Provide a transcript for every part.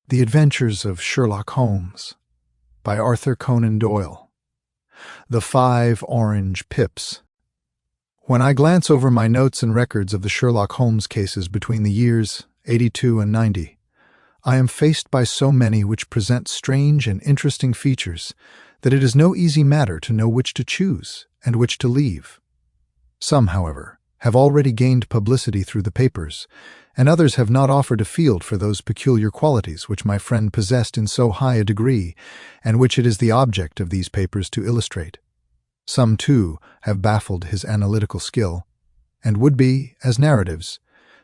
The Adventures of Sherlock Holmes by Arthur Conan Doyle. The 5 Orange Pips. When I glance over my notes and records of the Sherlock Holmes cases between the years 82 and 90, I am faced by so many which present strange and interesting features that it is no easy matter to know which to choose and which to leave. Some, however, have already gained publicity through the papers, and others have not offered a field for those peculiar qualities which my friend possessed in so high a degree, and which it is the object of these papers to illustrate. Some, too, have baffled his analytical skill, and would be, as narratives,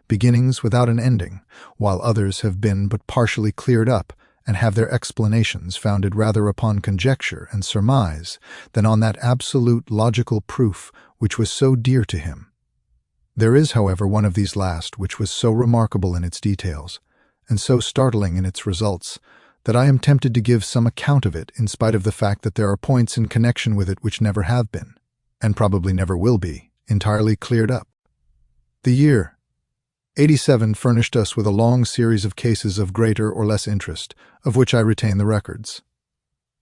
beginnings without an ending, while others have been but partially cleared up, and have their explanations founded rather upon conjecture and surmise than on that absolute logical proof which was so dear to him. There is, however, one of these last which was so remarkable in its details, and so startling in its results, that I am tempted to give some account of it in spite of the fact that there are points in connection with it which never have been, and probably never will be, entirely cleared up. The year 87 furnished us with a long series of cases of greater or less interest, of which I retain the records.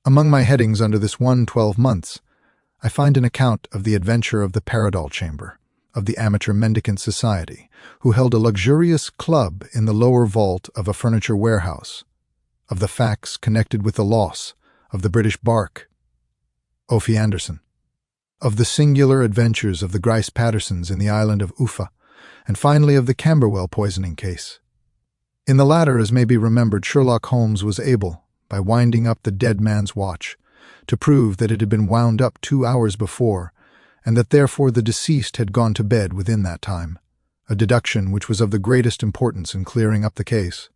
Among my headings under this 12 months, I find an account of the adventure of the Paradol Chamber, of the Amateur Mendicant Society, who held a luxurious club in the lower vault of a furniture warehouse, of the facts connected with the loss of the British bark, Ophi Anderson, of the singular adventures of the Grice Pattersons in the island of Ufa, and finally of the Camberwell poisoning case. In the latter, as may be remembered, Sherlock Holmes was able, by winding up the dead man's watch, to prove that it had been wound up 2 hours before, and that therefore the deceased had gone to bed within that time, a deduction which was of the greatest importance in clearing up the case.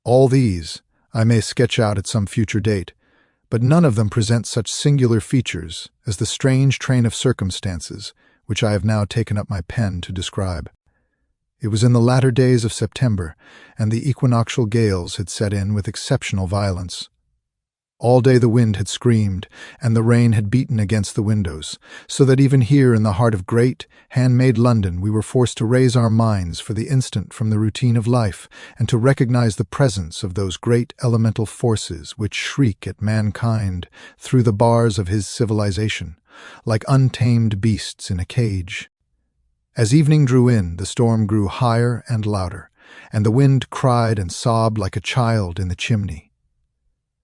All these I may sketch out at some future date, but none of them present such singular features as the strange train of circumstances which I have now taken up my pen to describe. It was in the latter days of September, and the equinoctial gales had set in with exceptional violence. All day the wind had screamed, and the rain had beaten against the windows, so that even here in the heart of great, handmade London we were forced to raise our minds for the instant from the routine of life, and to recognize the presence of those great elemental forces which shriek at mankind through the bars of his civilization, like untamed beasts in a cage. As evening drew in, the storm grew higher and louder, and the wind cried and sobbed like a child in the chimney.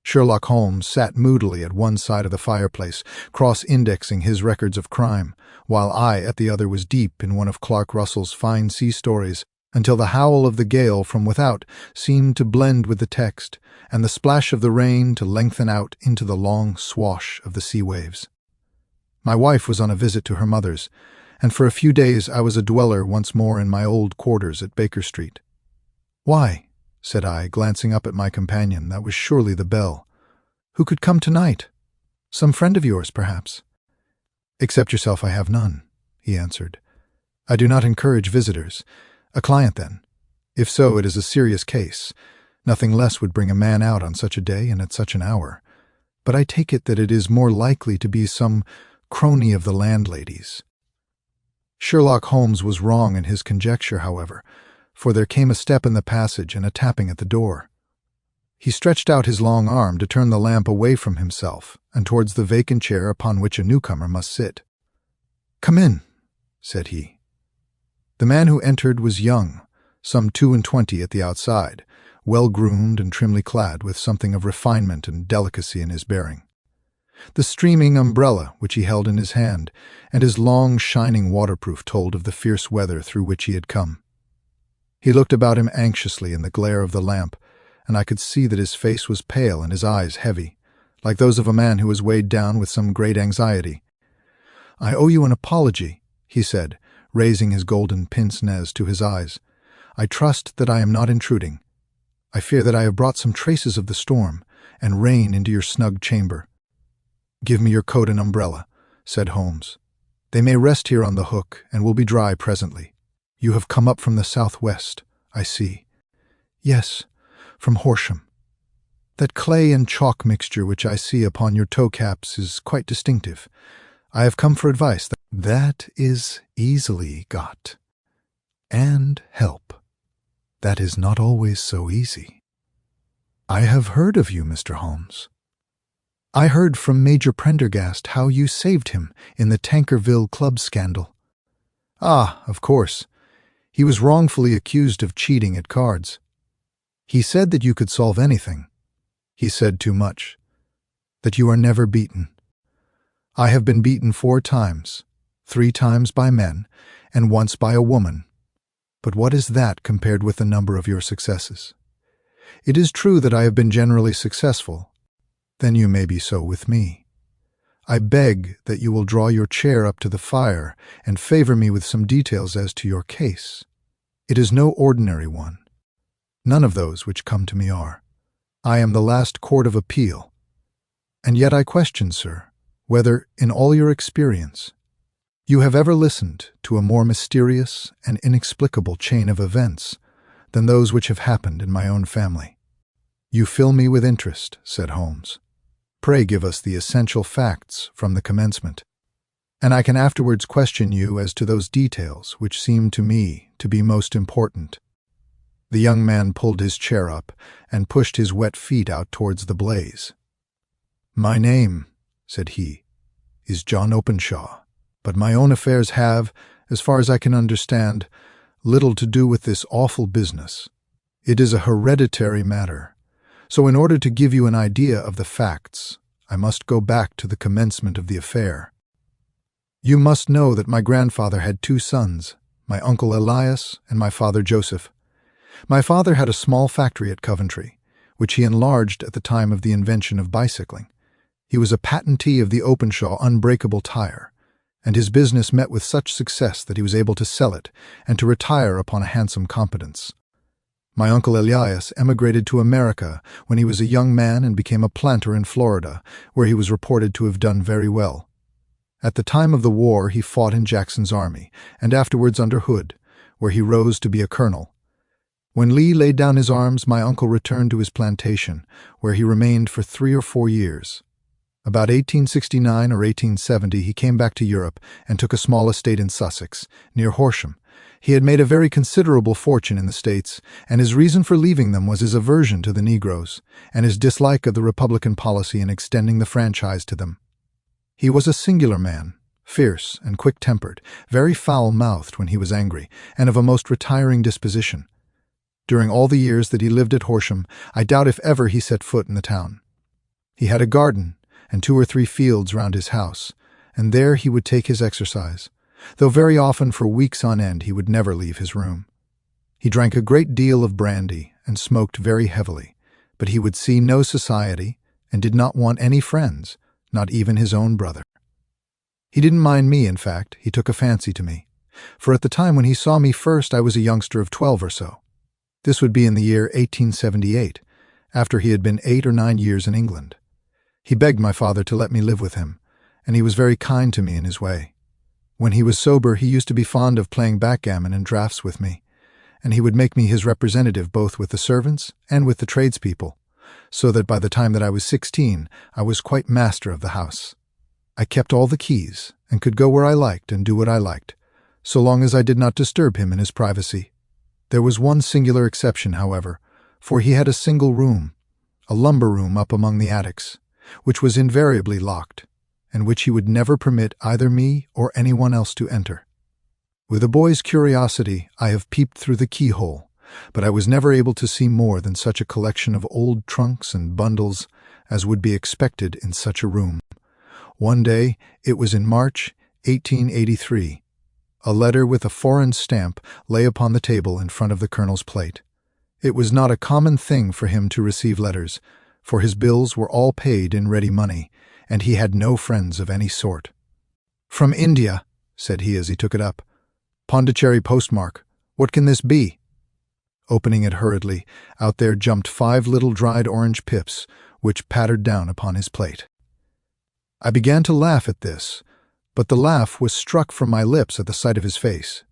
Sherlock Holmes sat moodily at one side of the fireplace, cross-indexing his records of crime, while I at the other was deep in one of Clark Russell's fine sea stories, until the howl of the gale from without seemed to blend with the text, and the splash of the rain to lengthen out into the long swash of the sea waves. My wife was on a visit to her mother's, and for a few days I was a dweller once more in my old quarters at Baker Street. "Why?" said I, glancing up at my companion. "That was surely the bell. Who could come tonight? Some friend of yours, perhaps?" "Except yourself I have none," he answered. "I do not encourage visitors. A client, then? If so, it is a serious case. Nothing less would bring a man out on such a day and at such an hour. But I take it that it is more likely to be some crony of the landlady's." Sherlock Holmes was wrong in his conjecture, however, for there came a step in the passage and a tapping at the door. He stretched out his long arm to turn the lamp away from himself and towards the vacant chair upon which a newcomer must sit. "Come in," said he. The man who entered was young, some 22 at the outside, well-groomed and trimly clad, with something of refinement and delicacy in his bearing. The streaming umbrella which he held in his hand, and his long, shining waterproof told of the fierce weather through which he had come. He looked about him anxiously in the glare of the lamp, and I could see that his face was pale and his eyes heavy, like those of a man who is weighed down with some great anxiety. "I owe you an apology," he said, raising his golden pince-nez to his eyes. "I trust that I am not intruding. I fear that I have brought some traces of the storm and rain into your snug chamber." "Give me your coat and umbrella," said Holmes. "They may rest here on the hook and will be dry presently. You have come up from the southwest, I see." "Yes, from Horsham. That clay and chalk mixture which I see upon your toe-caps is quite distinctive. I have come for advice." "That is easily got. And help. That is not always so easy." "I have heard of you, Mr. Holmes. I heard from Major Prendergast how you saved him in the Tankerville Club scandal." "Ah, of course. He was wrongfully accused of cheating at cards. He said that you could solve anything. He said too much. That you are never beaten. I have been beaten 4 times, 3 times by men, and once by a woman. But what is that compared with the number of your successes? It is true that I have been generally successful. Then you may be so with me. I beg that you will draw your chair up to the fire and favor me with some details as to your case. It is no ordinary one. None of those which come to me are. I am the last court of appeal. And yet I question, sir, whether, in all your experience, you have ever listened to a more mysterious and inexplicable chain of events than those which have happened in my own family." "You fill me with interest," said Holmes. "Pray give us the essential facts from the commencement, and I can afterwards question you as to those details which seem to me to be most important." The young man pulled his chair up and pushed his wet feet out towards the blaze. "My name," said he, "is John Openshaw, but my own affairs have, as far as I can understand, little to do with this awful business. It is a hereditary matter, so in order to give you an idea of the facts, I must go back to the commencement of the affair. You must know that my grandfather had 2 sons, my uncle Elias and my father Joseph. My father had a small factory at Coventry, which he enlarged at the time of the invention of bicycling. He was a patentee of the Openshaw unbreakable tire, and his business met with such success that he was able to sell it and to retire upon a handsome competence. My uncle Elias emigrated to America when he was a young man and became a planter in Florida, where he was reported to have done very well. At the time of the war he fought in Jackson's army, and afterwards under Hood, where he rose to be a colonel. When Lee laid down his arms, my uncle returned to his plantation, where he remained for 3 or 4 years. About 1869 or 1870 he came back to Europe and took a small estate in Sussex, near Horsham. He had made a very considerable fortune in the States, and his reason for leaving them was his aversion to the Negroes, and his dislike of the Republican policy in extending the franchise to them. He was a singular man, fierce and quick-tempered, very foul-mouthed when he was angry, and of a most retiring disposition. During all the years that he lived at Horsham, I doubt if ever he set foot in the town. He had a garden and 2 or 3 fields round his house, and there he would take his exercise, though very often for weeks on end he would never leave his room. He drank a great deal of brandy and smoked very heavily, but he would see no society and did not want any friends, not even his own brother. He didn't mind me, in fact. He took a fancy to me, for at the time when he saw me first I was a youngster of 12 or so. This would be in the year 1878, after he had been 8 or 9 years in England. He begged my father to let me live with him, and he was very kind to me in his way. When he was sober, he used to be fond of playing backgammon and draughts with me, and he would make me his representative both with the servants and with the tradespeople, so that by the time that I was 16, I was quite master of the house. I kept all the keys, and could go where I liked and do what I liked, so long as I did not disturb him in his privacy. There was one singular exception, however, for he had a single room, a lumber room up among the attics, which was invariably locked, and which he would never permit either me or anyone else to enter. With a boy's curiosity, I have peeped through the keyhole, but I was never able to see more than such a collection of old trunks and bundles as would be expected in such a room. One day, it was in March, 1883, a letter with a foreign stamp lay upon the table in front of the colonel's plate. It was not a common thing for him to receive letters, for his bills were all paid in ready money, and he had no friends of any sort. "From India," said he as he took it up. "Pondicherry postmark. What can this be?" Opening it hurriedly, out there jumped 5 little dried orange pips, which pattered down upon his plate. I began to laugh at this, but the laugh was struck from my lips at the sight of his face.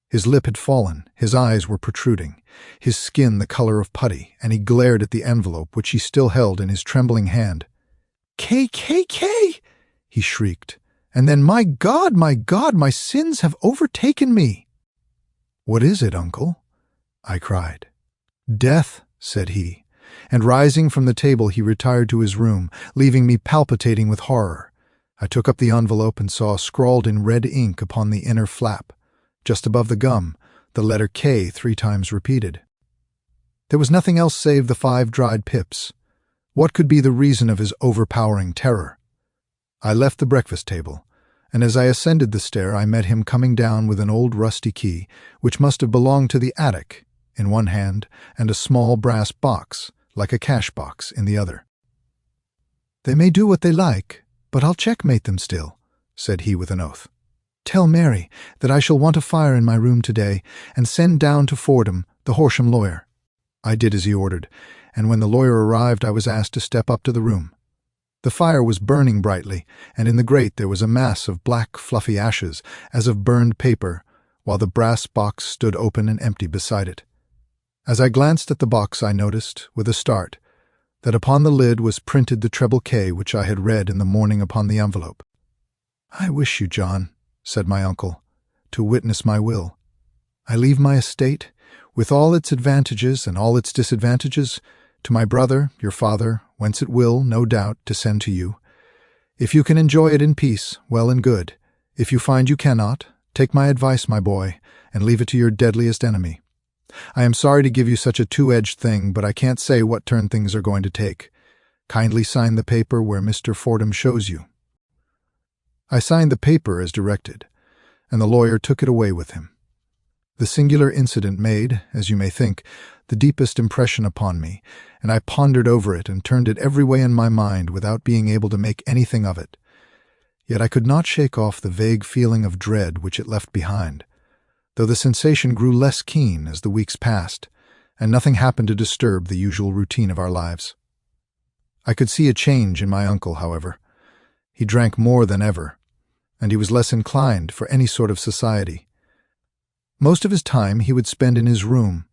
His lip had fallen, his eyes were protruding, his skin the color of putty, and he glared at the envelope which he still held in his trembling hand. "KKK!" he shrieked, and then, my God, my sins have overtaken me." "What is it, uncle?" I cried. "Death," said he, and rising from the table he retired to his room, leaving me palpitating with horror. I took up the envelope and saw scrawled in red ink upon the inner flap, just above the gum, the letter K 3 times repeated. There was nothing else save the 5 dried pips. What could be the reason of his overpowering terror? I left the breakfast table, and as I ascended the stair I met him coming down with an old rusty key, which must have belonged to the attic, in one hand, and a small brass box, like a cash box, in the other. "They may do what they like, but I'll checkmate them still," said he with an oath. "Tell Mary that I shall want a fire in my room today, and send down to Fordham, the Horsham lawyer." I did as he ordered, and when the lawyer arrived I was asked to step up to the room. The fire was burning brightly, and in the grate there was a mass of black, fluffy ashes, as of burned paper, while the brass box stood open and empty beside it. As I glanced at the box I noticed, with a start, that upon the lid was printed the treble K which I had read in the morning upon the envelope. "I wish you, John," said my uncle, "to witness my will. I leave my estate, with all its advantages and all its disadvantages, to my brother, your father, whence it will, no doubt, descend to you. If you can enjoy it in peace, well and good. If you find you cannot, take my advice, my boy, and leave it to your deadliest enemy. I am sorry to give you such a two-edged thing, but I can't say what turn things are going to take. Kindly sign the paper where Mr. Fordham shows you." I signed the paper as directed, and the lawyer took it away with him. The singular incident made, as you may think, the deepest impression upon me, and I pondered over it and turned it every way in my mind without being able to make anything of it. Yet I could not shake off the vague feeling of dread which it left behind, though the sensation grew less keen as the weeks passed, and nothing happened to disturb the usual routine of our lives. I could see a change in my uncle, however. He drank more than ever, and he was less inclined for any sort of society. Most of his time he would spend in his room,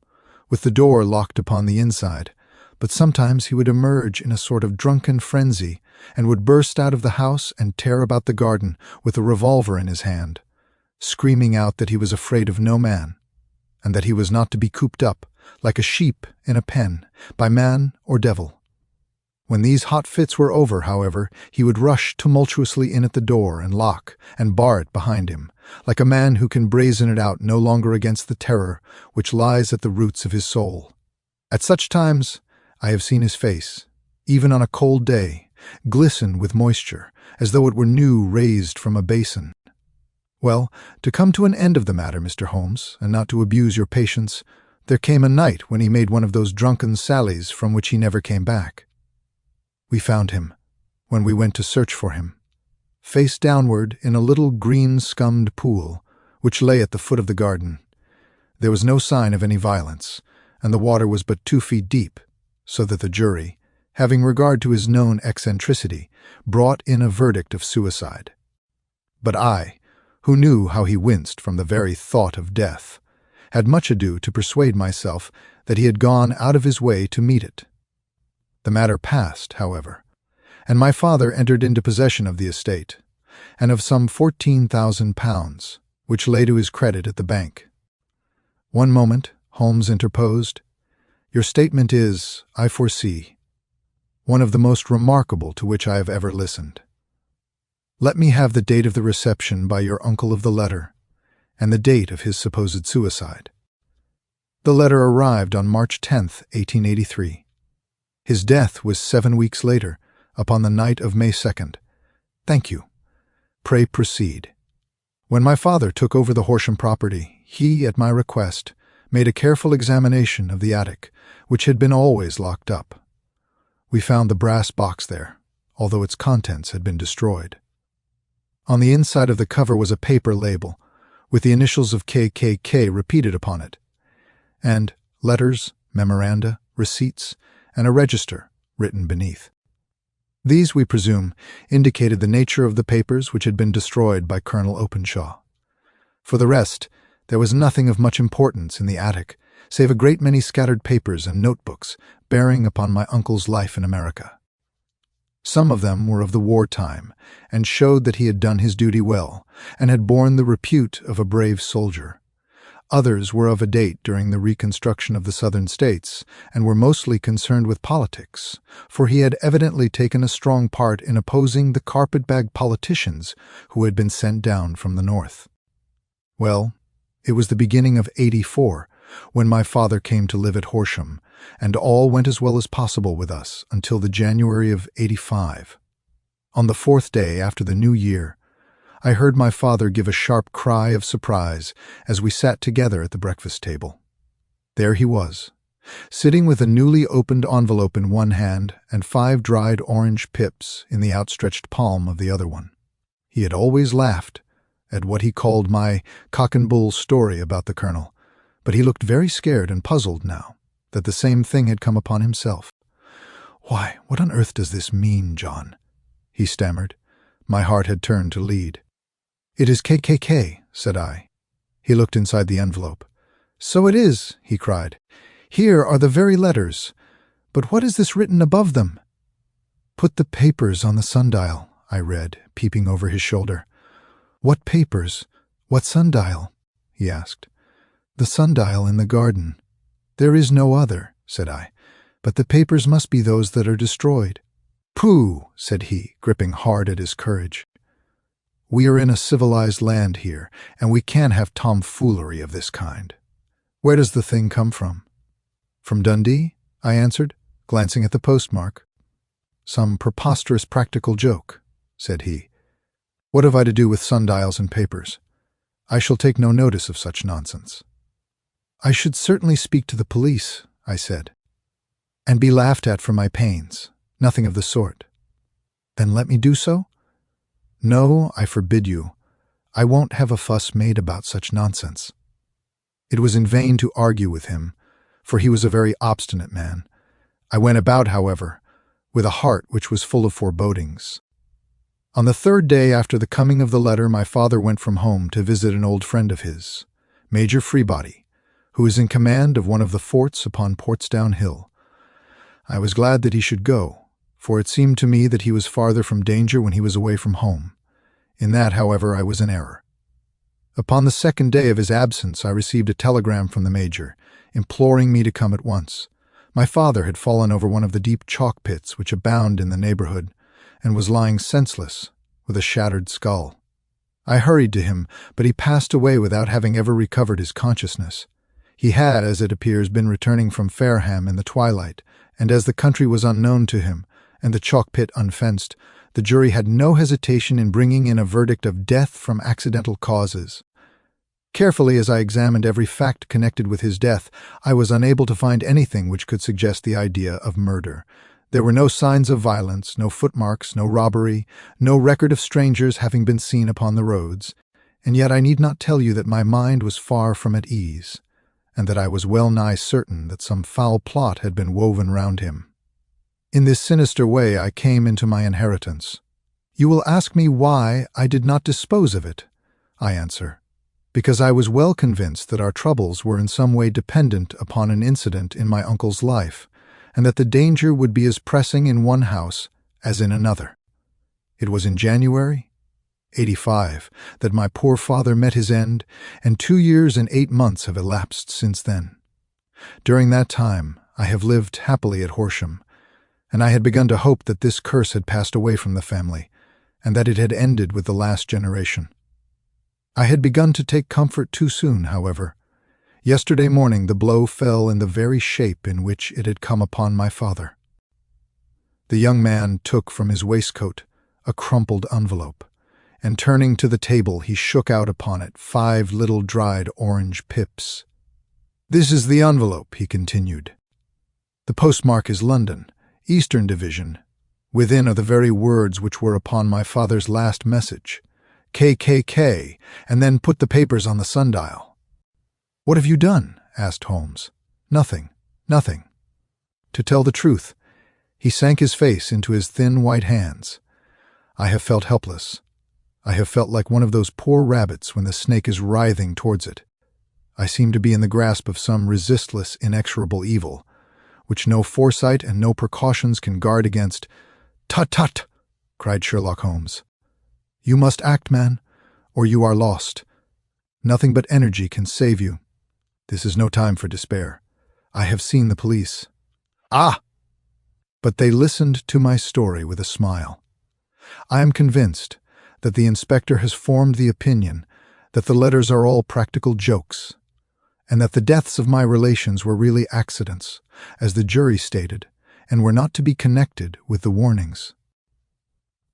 with the door locked upon the inside, but sometimes he would emerge in a sort of drunken frenzy and would burst out of the house and tear about the garden with a revolver in his hand, screaming out that he was afraid of no man, and that he was not to be cooped up, like a sheep in a pen, by man or devil. When these hot fits were over, however, he would rush tumultuously in at the door and lock and bar it behind him, like a man who can brazen it out no longer against the terror which lies at the roots of his soul. At such times I have seen his face, even on a cold day, glisten with moisture, as though it were new raised from a basin. Well, to come to an end of the matter, Mr. Holmes, and not to abuse your patience, there came a night when he made one of those drunken sallies from which he never came back. We found him, when we went to search for him, face downward in a little green-scummed pool, which lay at the foot of the garden. There was no sign of any violence, and the water was but 2 feet deep, so that the jury, having regard to his known eccentricity, brought in a verdict of suicide. But I, who knew how he winced from the very thought of death, had much ado to persuade myself that he had gone out of his way to meet it. The matter passed, however, and my father entered into possession of the estate, and of some £14,000, which lay to his credit at the bank. "One moment," Holmes interposed. "Your statement is, I foresee, one of the most remarkable to which I have ever listened. Let me have the date of the reception by your uncle of the letter, and the date of his supposed suicide." The letter arrived on March 10th, 1883. His death was 7 weeks later, upon the night of May 2nd. "Thank you. Pray proceed." When my father took over the Horsham property, he, at my request, made a careful examination of the attic, which had been always locked up. We found the brass box there, although its contents had been destroyed. On the inside of the cover was a paper label, with the initials of KKK repeated upon it, and letters, memoranda, receipts, and a register written beneath. These, we presume, indicated the nature of the papers which had been destroyed by Colonel Openshaw. For the rest, there was nothing of much importance in the attic, save a great many scattered papers and notebooks bearing upon my uncle's life in America. Some of them were of the war-time, and showed that he had done his duty well, and had borne the repute of a brave soldier. Others were of a date during the reconstruction of the southern states and were mostly concerned with politics, for he had evidently taken a strong part in opposing the carpetbag politicians who had been sent down from the north. Well, it was the beginning of '84 when my father came to live at Horsham, and all went as well as possible with us until the January of '85. On the fourth day after the new year, I heard my father give a sharp cry of surprise as we sat together at the breakfast table. There he was, sitting with a newly opened envelope in one hand and 5 dried orange pips in the outstretched palm of the other one. He had always laughed at what he called my cock-and-bull story about the colonel, but he looked very scared and puzzled now that the same thing had come upon himself. "Why, what on earth does this mean, John?" he stammered. My heart had turned to lead. "It is KKK," said I. He looked inside the envelope. "So it is," he cried. "Here are the very letters. But what is this written above them?" "Put the papers on the sundial," I read, peeping over his shoulder. "What papers? What sundial?" he asked. "The sundial in the garden. There is no other," said I. "But the papers must be those that are destroyed." "Pooh," said he, gripping hard at his courage. "We are in a civilized land here, and we can't have tomfoolery of this kind. Where does the thing come from?" "From Dundee," I answered, glancing at the postmark. "Some preposterous practical joke," said he. "What have I to do with sundials and papers? I shall take no notice of such nonsense." "I should certainly speak to the police," I said, "and be laughed at for my pains. Nothing of the sort." "Then let me do so?" "No, I forbid you. I won't have a fuss made about such nonsense." It was in vain to argue with him, for he was a very obstinate man. I went about, however, with a heart which was full of forebodings. On the third day after the coming of the letter, my father went from home to visit an old friend of his, Major Freebody, who is in command of one of the forts upon Portsdown Hill. I was glad that he should go, for it seemed to me that he was farther from danger when he was away from home. In that, however, I was in error. Upon the second day of his absence, I received a telegram from the Major, imploring me to come at once. My father had fallen over one of the deep chalk pits which abound in the neighborhood, and was lying senseless, with a shattered skull. I hurried to him, but he passed away without having ever recovered his consciousness. He had, as it appears, been returning from Fareham in the twilight, and as the country was unknown to him, and the chalk pit unfenced, the jury had no hesitation in bringing in a verdict of death from accidental causes. Carefully as I examined every fact connected with his death, I was unable to find anything which could suggest the idea of murder. There were no signs of violence, no footmarks, no robbery, no record of strangers having been seen upon the roads, and yet I need not tell you that my mind was far from at ease, and that I was well nigh certain that some foul plot had been woven round him. In this sinister way I came into my inheritance. You will ask me why I did not dispose of it. I answer, because I was well convinced that our troubles were in some way dependent upon an incident in my uncle's life, and that the danger would be as pressing in one house as in another. It was in January '85 that my poor father met his end, and 2 years and 8 months have elapsed since then. During that time I have lived happily at Horsham, and I had begun to hope that this curse had passed away from the family, and that it had ended with the last generation. I had begun to take comfort too soon, however. Yesterday morning the blow fell in the very shape in which it had come upon my father. The young man took from his waistcoat a crumpled envelope, and turning to the table he shook out upon it 5 little dried orange pips. "This is the envelope," he continued. "The postmark is London, Eastern Division. Within are the very words which were upon my father's last message, KKK, and then put the papers on the sundial." "What have you done?" asked Holmes. "Nothing, nothing." To tell the truth, he sank his face into his thin white hands. I have felt helpless. I have felt like one of those poor rabbits when the snake is writhing towards it. I seem to be in the grasp of some resistless, inexorable evil, which no foresight and no precautions can guard against. "Tut, tut!" cried Sherlock Holmes. "You must act, man, or you are lost. Nothing but energy can save you. This is no time for despair. I have seen the police. Ah! But they listened to my story with a smile. I am convinced that the inspector has formed the opinion that the letters are all practical jokes, and that the deaths of my relations were really accidents, as the jury stated, and were not to be connected with the warnings.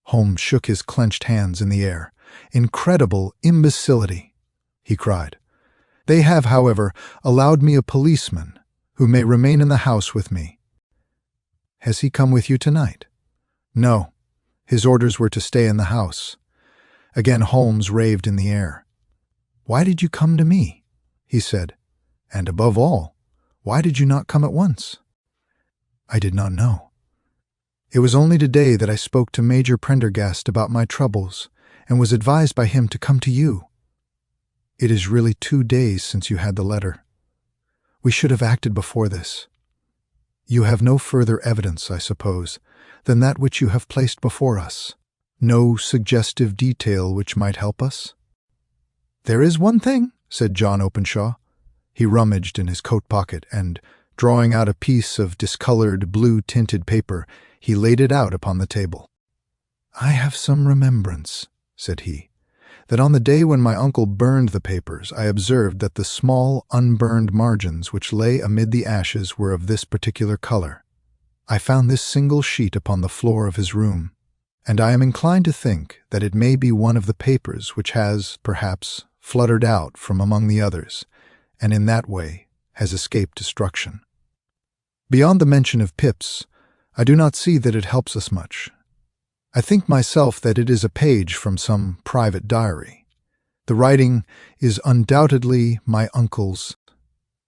Holmes shook his clenched hands in the air. Incredible imbecility, he cried. They have, however, allowed me a policeman who may remain in the house with me. Has he come with you tonight? No. His orders were to stay in the house. Again Holmes raved in the air. Why did you come to me? He said. And above all, why did you not come at once? I did not know. It was only today that I spoke to Major Prendergast about my troubles and was advised by him to come to you. It is really 2 days since you had the letter. We should have acted before this. You have no further evidence, I suppose, than that which you have placed before us. No suggestive detail which might help us? There is one thing, said John Openshaw. He rummaged in his coat pocket and, drawing out a piece of discolored, blue-tinted paper, he laid it out upon the table. I have some remembrance, said he, that on the day when my uncle burned the papers, I observed that the small, unburned margins which lay amid the ashes were of this particular color. I found this single sheet upon the floor of his room, and I am inclined to think that it may be one of the papers which has, perhaps, fluttered out from among the others, and in that way has escaped destruction. Beyond the mention of pips, I do not see that it helps us much. I think myself that it is a page from some private diary. The writing is undoubtedly my uncle's.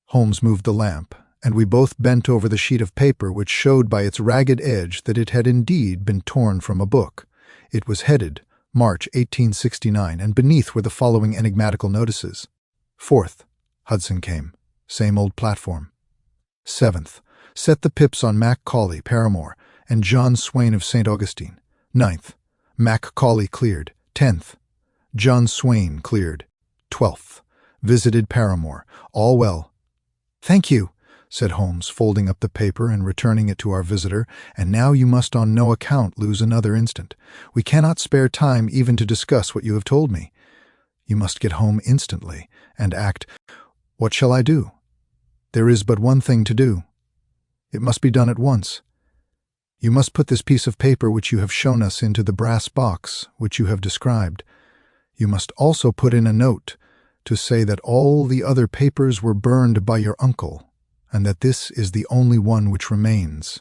Holmes moved the lamp, and we both bent over the sheet of paper which showed by its ragged edge that it had indeed been torn from a book. It was headed March 1869, and beneath were the following enigmatical notices. 4th, Hudson came. Same old platform. 7th, set the pips on Mac Cawley, Paramore, and John Swain of St. Augustine. 9th, Mac Cawley cleared. 10th, John Swain cleared. 12th, visited Paramore. All well. Thank you, said Holmes, folding up the paper and returning it to our visitor, and now you must on no account lose another instant. We cannot spare time even to discuss what you have told me. You must get home instantly and act. What shall I do? There is but one thing to do. It must be done at once. You must put this piece of paper which you have shown us into the brass box which you have described. You must also put in a note to say that all the other papers were burned by your uncle, and that this is the only one which remains.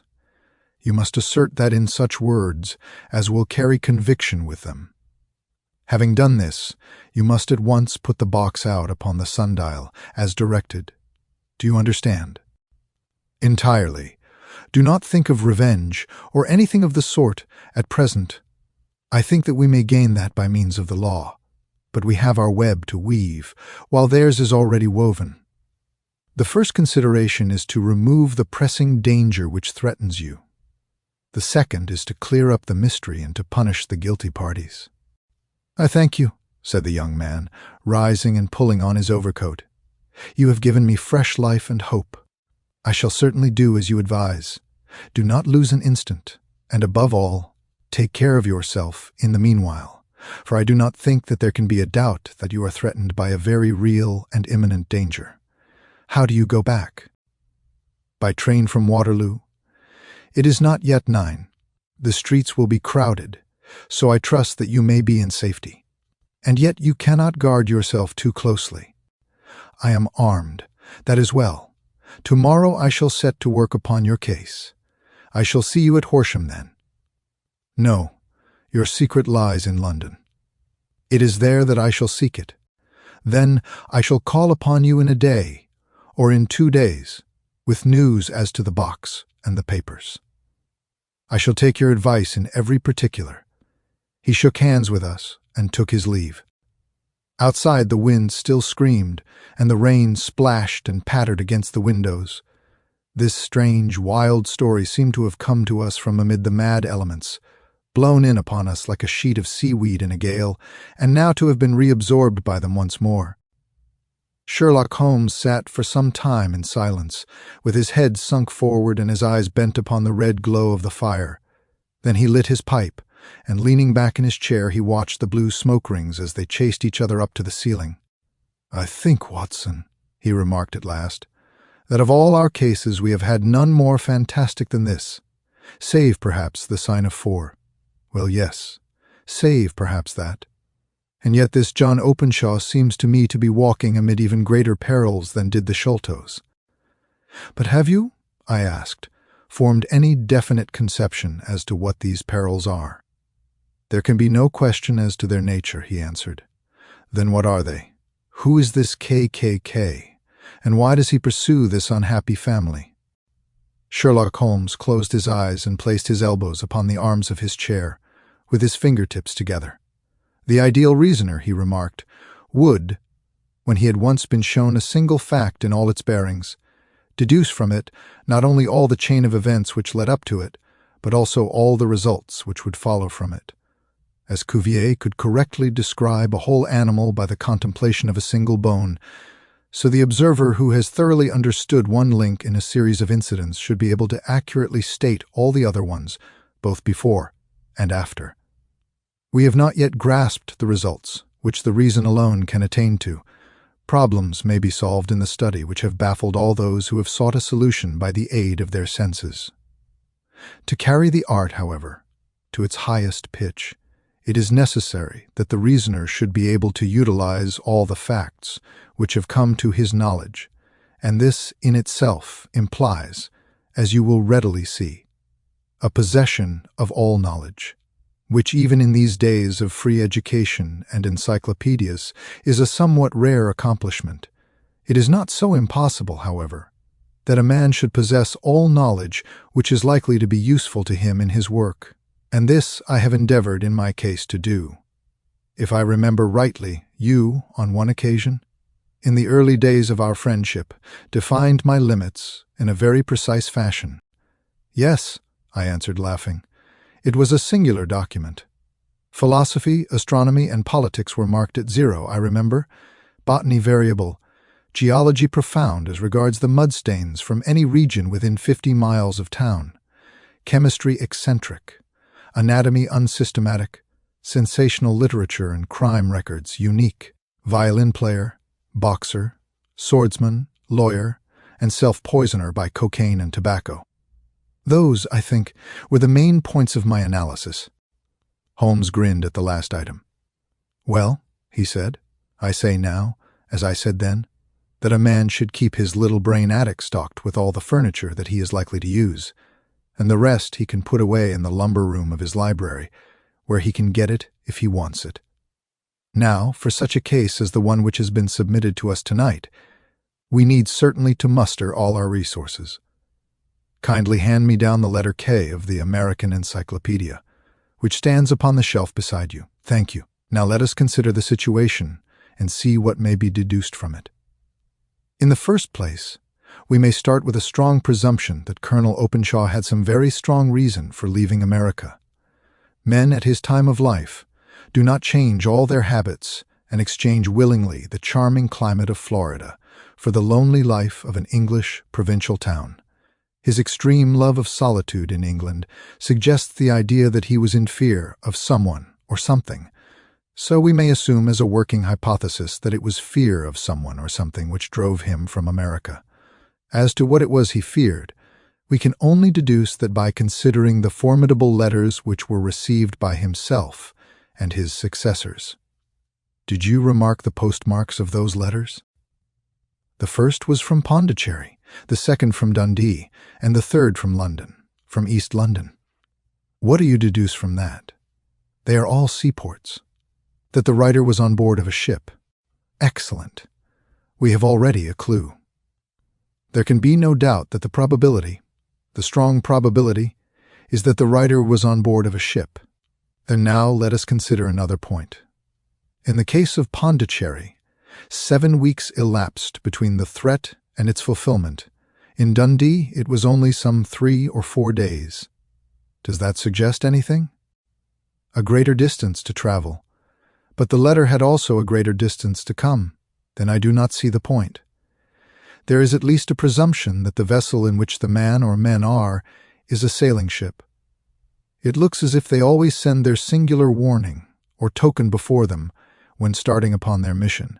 You must assert that in such words as will carry conviction with them. Having done this, you must at once put the box out upon the sundial, as directed. Do you understand? Entirely. Do not think of revenge, or anything of the sort, at present. I think that we may gain that by means of the law, but we have our web to weave, while theirs is already woven. The first consideration is to remove the pressing danger which threatens you. The second is to clear up the mystery and to punish the guilty parties. I thank you, said the young man, rising and pulling on his overcoat. You have given me fresh life and hope. I shall certainly do as you advise. Do not lose an instant, and above all, take care of yourself in the meanwhile, for I do not think that there can be a doubt that you are threatened by a very real and imminent danger. How do you go back? By train from Waterloo? It is not yet 9. The streets will be crowded, so I trust that you may be in safety. And yet you cannot guard yourself too closely. I am armed. That is well. Tomorrow I shall set to work upon your case. I shall see you at Horsham then. No, your secret lies in London. It is there that I shall seek it. Then I shall call upon you in a day, or in 2 days, with news as to the box and the papers. I shall take your advice in every particular. He shook hands with us and took his leave. Outside the wind still screamed, and the rain splashed and pattered against the windows. This strange, wild story seemed to have come to us from amid the mad elements, blown in upon us like a sheet of seaweed in a gale, and now to have been reabsorbed by them once more. Sherlock Holmes sat for some time in silence, with his head sunk forward and his eyes bent upon the red glow of the fire. Then he lit his pipe, and leaning back in his chair he watched the blue smoke rings as they chased each other up to the ceiling. "I think, Watson," he remarked at last, "that of all our cases we have had none more fantastic than this. Save, perhaps, the sign of 4. Well, yes, save, perhaps, that. And yet this John Openshaw seems to me to be walking amid even greater perils than did the Sholtos. But have you," I asked, "formed any definite conception as to what these perils are?" "There can be no question as to their nature," he answered. "Then what are they? Who is this KKK, and why does he pursue this unhappy family?" Sherlock Holmes closed his eyes and placed his elbows upon the arms of his chair, with his fingertips together. The ideal reasoner, he remarked, would, when he had once been shown a single fact in all its bearings, deduce from it not only all the chain of events which led up to it, but also all the results which would follow from it. As Cuvier could correctly describe a whole animal by the contemplation of a single bone, so the observer who has thoroughly understood one link in a series of incidents should be able to accurately state all the other ones, both before and after. We have not yet grasped the results, which the reason alone can attain to. Problems may be solved in the study which have baffled all those who have sought a solution by the aid of their senses. To carry the art, however, to its highest pitch, it is necessary that the reasoner should be able to utilize all the facts which have come to his knowledge, and this in itself implies, as you will readily see, a possession of all knowledge, which even in these days of free education and encyclopedias is a somewhat rare accomplishment. It is not so impossible, however, that a man should possess all knowledge which is likely to be useful to him in his work, and this I have endeavored in my case to do. If I remember rightly, you, on one occasion, in the early days of our friendship, defined my limits in a very precise fashion. "Yes," I answered, laughing. "It was a singular document. Philosophy, astronomy, and politics were marked at 0, I remember, botany variable, geology profound as regards the mudstains from any region within 50 miles of town, chemistry eccentric, anatomy unsystematic, sensational literature and crime records unique, violin player, boxer, swordsman, lawyer, and self-poisoner by cocaine and tobacco. Those, I think, were the main points of my analysis." Holmes grinned at the last item. "Well," he said, "I say now, as I said then, that a man should keep his little brain attic stocked with all the furniture that he is likely to use, and the rest he can put away in the lumber room of his library, where he can get it if he wants it. Now, for such a case as the one which has been submitted to us tonight, we need certainly to muster all our resources. Kindly hand me down the letter K of the American Encyclopedia, which stands upon the shelf beside you. Thank you. Now let us consider the situation and see what may be deduced from it. In the first place, we may start with a strong presumption that Colonel Openshaw had some very strong reason for leaving America. Men at his time of life do not change all their habits and exchange willingly the charming climate of Florida for the lonely life of an English provincial town. His extreme love of solitude in England suggests the idea that he was in fear of someone or something, so we may assume as a working hypothesis that it was fear of someone or something which drove him from America. As to what it was he feared, we can only deduce that by considering the formidable letters which were received by himself and his successors. Did you remark the postmarks of those letters? The first was from Pondicherry, the second from Dundee, and the third from London, from East London. What do you deduce from that? They are all seaports. That the writer was on board of a ship. Excellent. We have already a clue. There can be no doubt that the strong probability, is that the writer was on board of a ship. And now let us consider another point. In the case of Pondicherry, 7 weeks elapsed between the threat and its fulfillment. In Dundee, it was only some 3 or 4 days. Does that suggest anything? A greater distance to travel, but the letter had also a greater distance to come. then I do not see the point. There is at least a presumption that the vessel in which the man or men are is a sailing ship. It looks as if they always send their singular warning or token before them when starting upon their mission.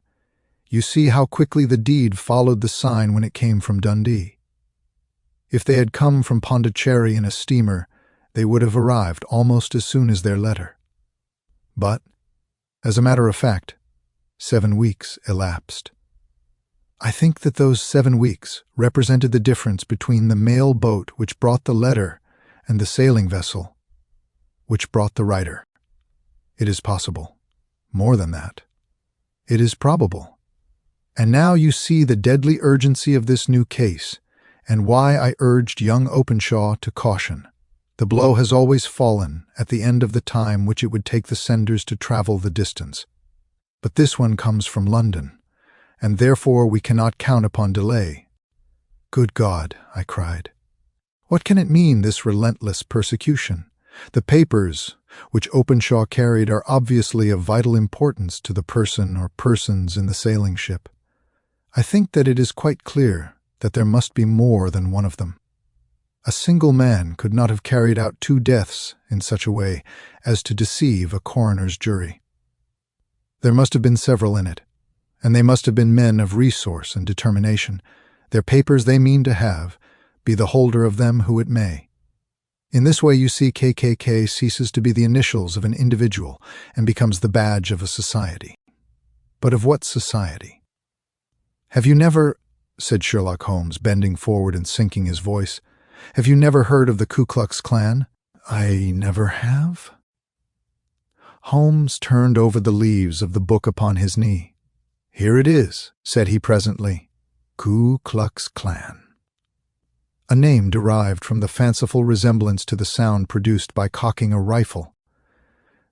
You see how quickly the deed followed the sign when it came from Dundee. If they had come from Pondicherry in a steamer, they would have arrived almost as soon as their letter. But, as a matter of fact, 7 weeks elapsed. I think that those 7 weeks represented the difference between the mail boat which brought the letter and the sailing vessel which brought the writer. It is possible. More than that. It is probable. And now you see the deadly urgency of this new case, and why I urged young Openshaw to caution. The blow has always fallen at the end of the time which it would take the senders to travel the distance. But this one comes from London, and therefore we cannot count upon delay. Good God, I cried. What can it mean, this relentless persecution? The papers which Openshaw carried are obviously of vital importance to the person or persons in the sailing ship. I think that it is quite clear that there must be more than one of them. A single man could not have carried out 2 deaths in such a way as to deceive a coroner's jury. There must have been several in it, and they must have been men of resource and determination. Their papers they mean to have, be the holder of them who it may. In this way you see KKK ceases to be the initials of an individual and becomes the badge of a society. But of what society? Have you never, said Sherlock Holmes, bending forward and sinking his voice, have you never heard of the Ku Klux Klan? I never have. Holmes turned over the leaves of the book upon his knee. Here it is, said he presently. Ku Klux Klan. A name derived from the fanciful resemblance to the sound produced by cocking a rifle.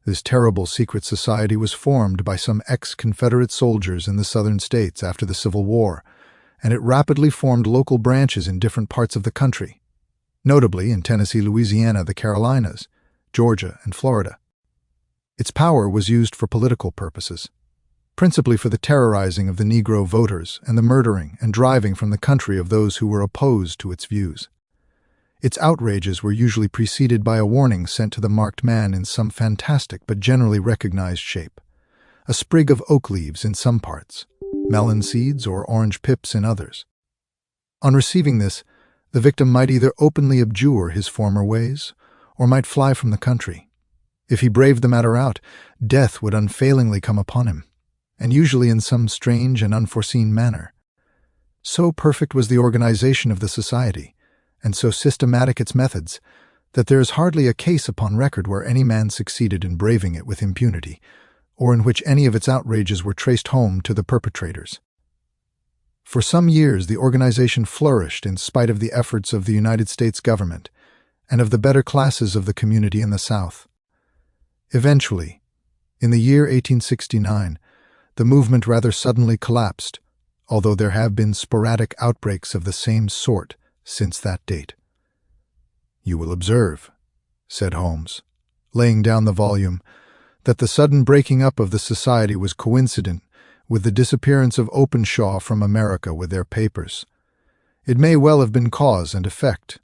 This terrible secret society was formed by some ex-Confederate soldiers in the southern states after the Civil War, and it rapidly formed local branches in different parts of the country, notably in Tennessee, Louisiana, the Carolinas, Georgia, and Florida. Its power was used for political purposes, principally for the terrorizing of the Negro voters and the murdering and driving from the country of those who were opposed to its views. Its outrages were usually preceded by a warning sent to the marked man in some fantastic but generally recognized shape. A sprig of oak leaves in some parts, melon seeds or orange pips in others. On receiving this, the victim might either openly abjure his former ways or might fly from the country. If he braved the matter out, death would unfailingly come upon him, and usually in some strange and unforeseen manner. So perfect was the organization of the society, and so systematic its methods, that there is hardly a case upon record where any man succeeded in braving it with impunity, or in which any of its outrages were traced home to the perpetrators. For some years the organization flourished in spite of the efforts of the United States government and of the better classes of the community in the South. Eventually, in the year 1869, the movement rather suddenly collapsed, although there have been sporadic outbreaks of the same sort since that date. You will observe, said Holmes, laying down the volume, that the sudden breaking up of the society was coincident with the disappearance of Openshaw from America with their papers. It may well have been cause and effect.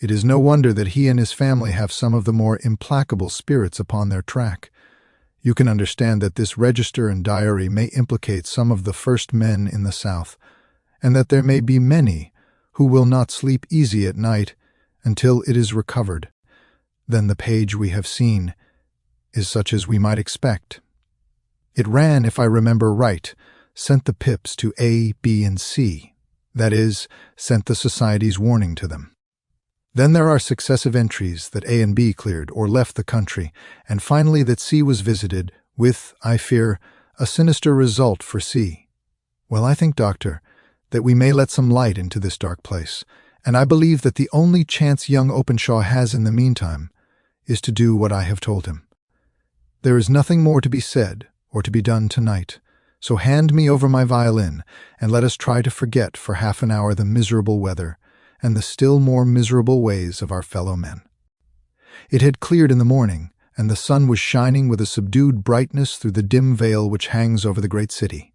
It is no wonder that he and his family have some of the more implacable spirits upon their track. You can understand that this register and diary may implicate some of the first men in the South, and that there may be many who will not sleep easy at night until it is recovered. Then the page we have seen is such as we might expect. It ran, if I remember right, sent the pips to A, B, and C, that is, sent the society's warning to them. Then there are successive entries that A and B cleared or left the country, and finally that C was visited, with, I fear, a sinister result for C. Well, I think, Doctor, that we may let some light into this dark place, and I believe that the only chance young Openshaw has in the meantime is to do what I have told him. There is nothing more to be said or to be done tonight, so hand me over my violin, and let us try to forget for half an hour the miserable weather and the still more miserable ways of our fellow men. It had cleared in the morning, and the sun was shining with a subdued brightness through the dim veil which hangs over the great city.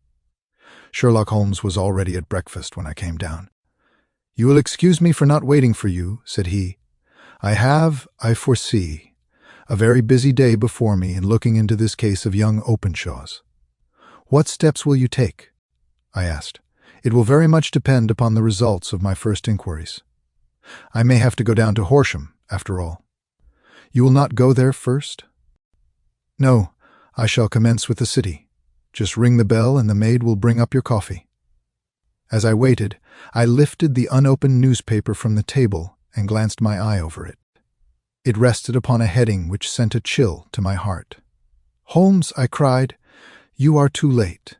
Sherlock Holmes was already at breakfast when I came down. "You will excuse me for not waiting for you," said he. I foresee, a very busy day before me in looking into this case of young Openshaw's." "What steps will you take?" I asked. "It will very much depend upon the results of my first inquiries. I may have to go down to Horsham, after all." "You will not go there first?" "No, I shall commence with the city. Just ring the bell and the maid will bring up your coffee." As I waited, I lifted the unopened newspaper from the table and glanced my eye over it. It rested upon a heading which sent a chill to my heart. "Holmes," I cried, "you are too late."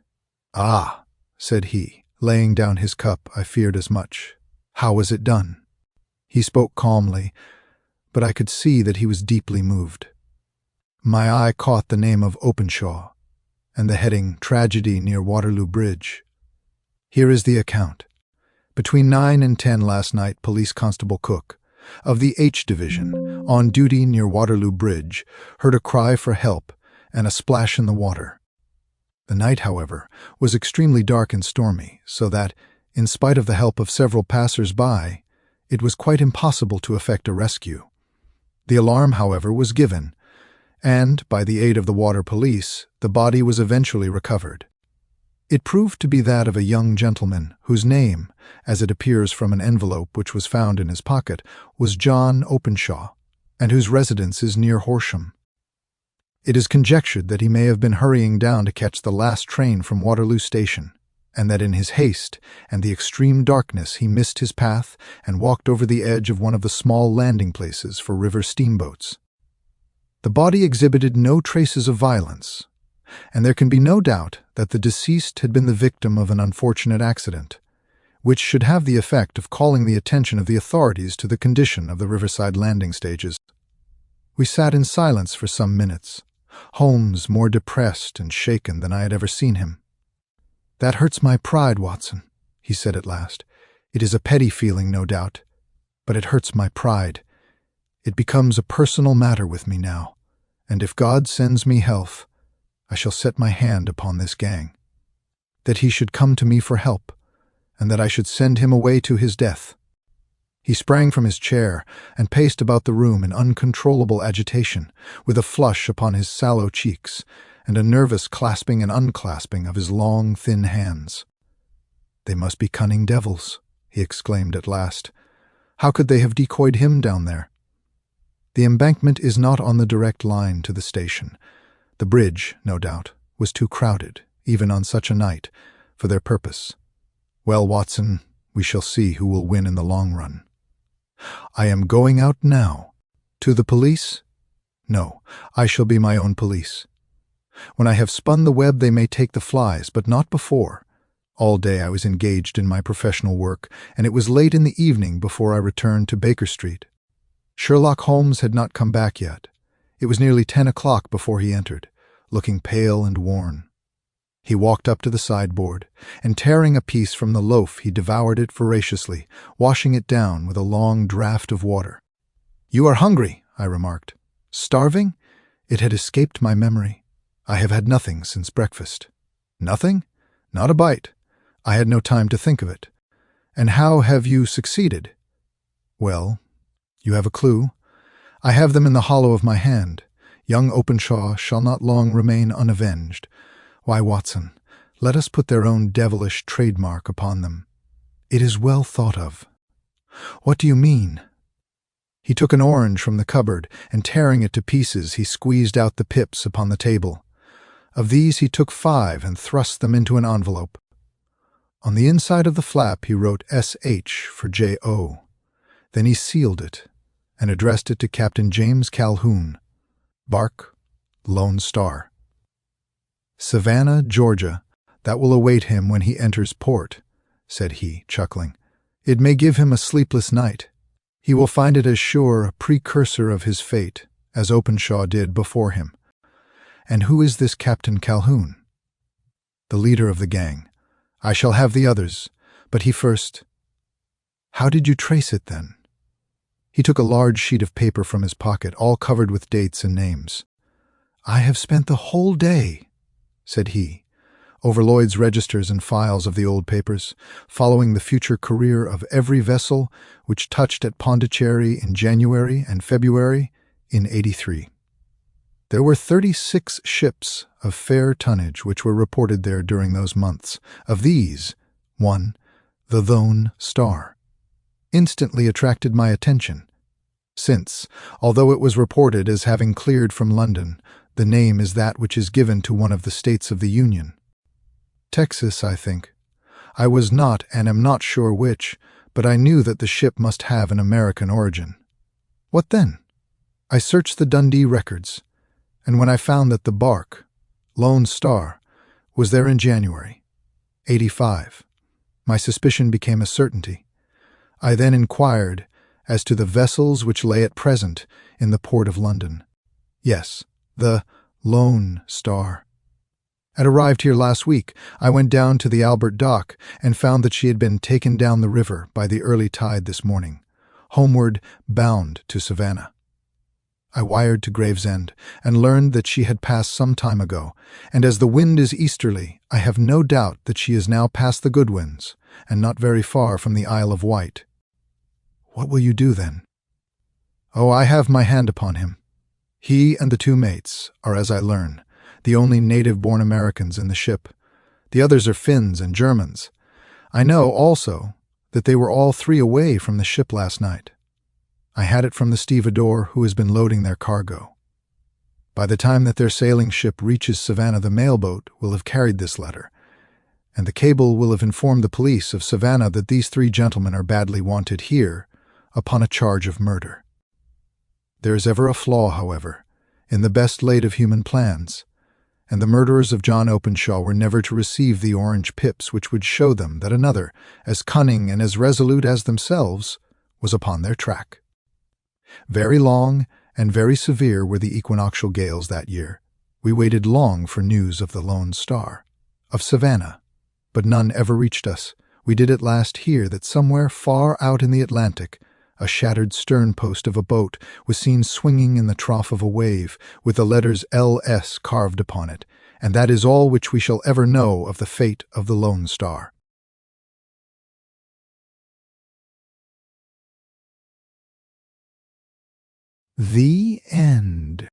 "Ah," said he, laying down his cup. I feared as much. "How was it done?" He spoke calmly, but I could see that he was deeply moved. My eye caught the name of Openshaw, and the heading "Tragedy near Waterloo Bridge." Here is the account. "Between 9 and 10 last night, Police Constable Cook, of the H Division, on duty near Waterloo Bridge, heard a cry for help and a splash in the water. The night, however, was extremely dark and stormy, so that, in spite of the help of several passers-by, it was quite impossible to effect a rescue. The alarm, however, was given, and, by the aid of the water police, the body was eventually recovered. It proved to be that of a young gentleman whose name, as it appears from an envelope which was found in his pocket, was John Openshaw, and whose residence is near Horsham. It is conjectured that he may have been hurrying down to catch the last train from Waterloo Station, and that in his haste and the extreme darkness he missed his path and walked over the edge of one of the small landing places for river steamboats. The body exhibited no traces of violence, and there can be no doubt that the deceased had been the victim of an unfortunate accident, which should have the effect of calling the attention of the authorities to the condition of the riverside landing stages. We sat in silence for some minutes, Holmes more depressed and shaken than I had ever seen him. "That hurts my pride, Watson," he said at last. "It is a petty feeling, no doubt, but it hurts my pride. It becomes a personal matter with me now, and if God sends me health, I shall set my hand upon this gang. That he should come to me for help, and that I should send him away to his death." He sprang from his chair and paced about the room in uncontrollable agitation, with a flush upon his sallow cheeks and a nervous clasping and unclasping of his long, thin hands. "They must be cunning devils," he exclaimed at last. "How could they have decoyed him down there?" "The embankment is not on the direct line to the station. The bridge, no doubt, was too crowded, even on such a night, for their purpose. Well, Watson, we shall see who will win in the long run. I am going out now. To the police? No, I shall be my own police. When I have spun the web they may take the flies, but not before. All day I was engaged in my professional work, and it was late in the evening before I returned to Baker Street. Sherlock Holmes had not come back yet. It was nearly 10 o'clock before he entered, looking pale and worn. He walked up to the sideboard, and tearing a piece from the loaf he devoured it voraciously, washing it down with a long draught of water. "You are hungry," I remarked. "Starving?" It had escaped my memory. "I have had nothing since breakfast." "Nothing? Not a bite. I had no time to think of it. And how have you succeeded?" "Well, you have a clue. I have them in the hollow of my hand. Young Openshaw shall not long remain unavenged. Why, Watson, let us put their own devilish trademark upon them. It is well thought of." "What do you mean?" He took an orange from the cupboard, and tearing it to pieces, he squeezed out the pips upon the table. Of these he took 5 and thrust them into an envelope. On the inside of the flap he wrote S.H. for J.O. Then he sealed it and addressed it to Captain James Calhoun, Bark, Lone Star. "Savannah, Georgia, that will await him when he enters port," said he, chuckling. "It may give him a sleepless night. He will find it as sure a precursor of his fate as Openshaw did before him. And who is this Captain Calhoun?" "The leader of the gang. I shall have the others, but he first." "How did you trace it, then?" He took a large sheet of paper from his pocket, all covered with dates and names. "I have spent the whole day," said he, over Lloyd's registers and files of the old papers, following the future career of every vessel which touched at Pondicherry in January and February in '83. There were 36 ships of fair tonnage which were reported there during those months. Of these, one, the Lone Star, instantly attracted my attention, since, although it was reported as having cleared from London, the name is that which is given to one of the states of the Union. Texas, I think. I was not and am not sure which, but I knew that the ship must have an American origin. What then? I searched the Dundee records, and when I found that the bark, Lone Star, was there in January, '85, my suspicion became a certainty. I then inquired as to the vessels which lay at present in the port of London. Yes, the Lone Star. Had arrived here last week. I went down to the Albert Dock and found that she had been taken down the river by the early tide this morning, homeward bound to Savannah. I wired to Gravesend and learned that she had passed some time ago, and as the wind is easterly, I have no doubt that she is now past the Goodwins and not very far from the Isle of Wight. What will you do then? Oh, I have my hand upon him. He and the two mates are, as I learn, the only native-born Americans in the ship. The others are Finns and Germans. I know, also, that they were all three away from the ship last night. I had it from the stevedore who has been loading their cargo. By the time that their sailing ship reaches Savannah, the mailboat will have carried this letter, and the cable will have informed the police of Savannah that these three gentlemen are badly wanted here upon a charge of murder. There is ever a flaw, however, in the best laid of human plans, and the murderers of John Openshaw were never to receive the orange pips which would show them that another, as cunning and as resolute as themselves, was upon their track. Very long and very severe were the equinoctial gales that year. We waited long for news of the Lone Star, of Savannah, but none ever reached us. We did at last hear that somewhere far out in the Atlantic, a shattered stern-post of a boat was seen swinging in the trough of a wave, with the letters L.S. carved upon it, and that is all which we shall ever know of the fate of the Lone Star. The end.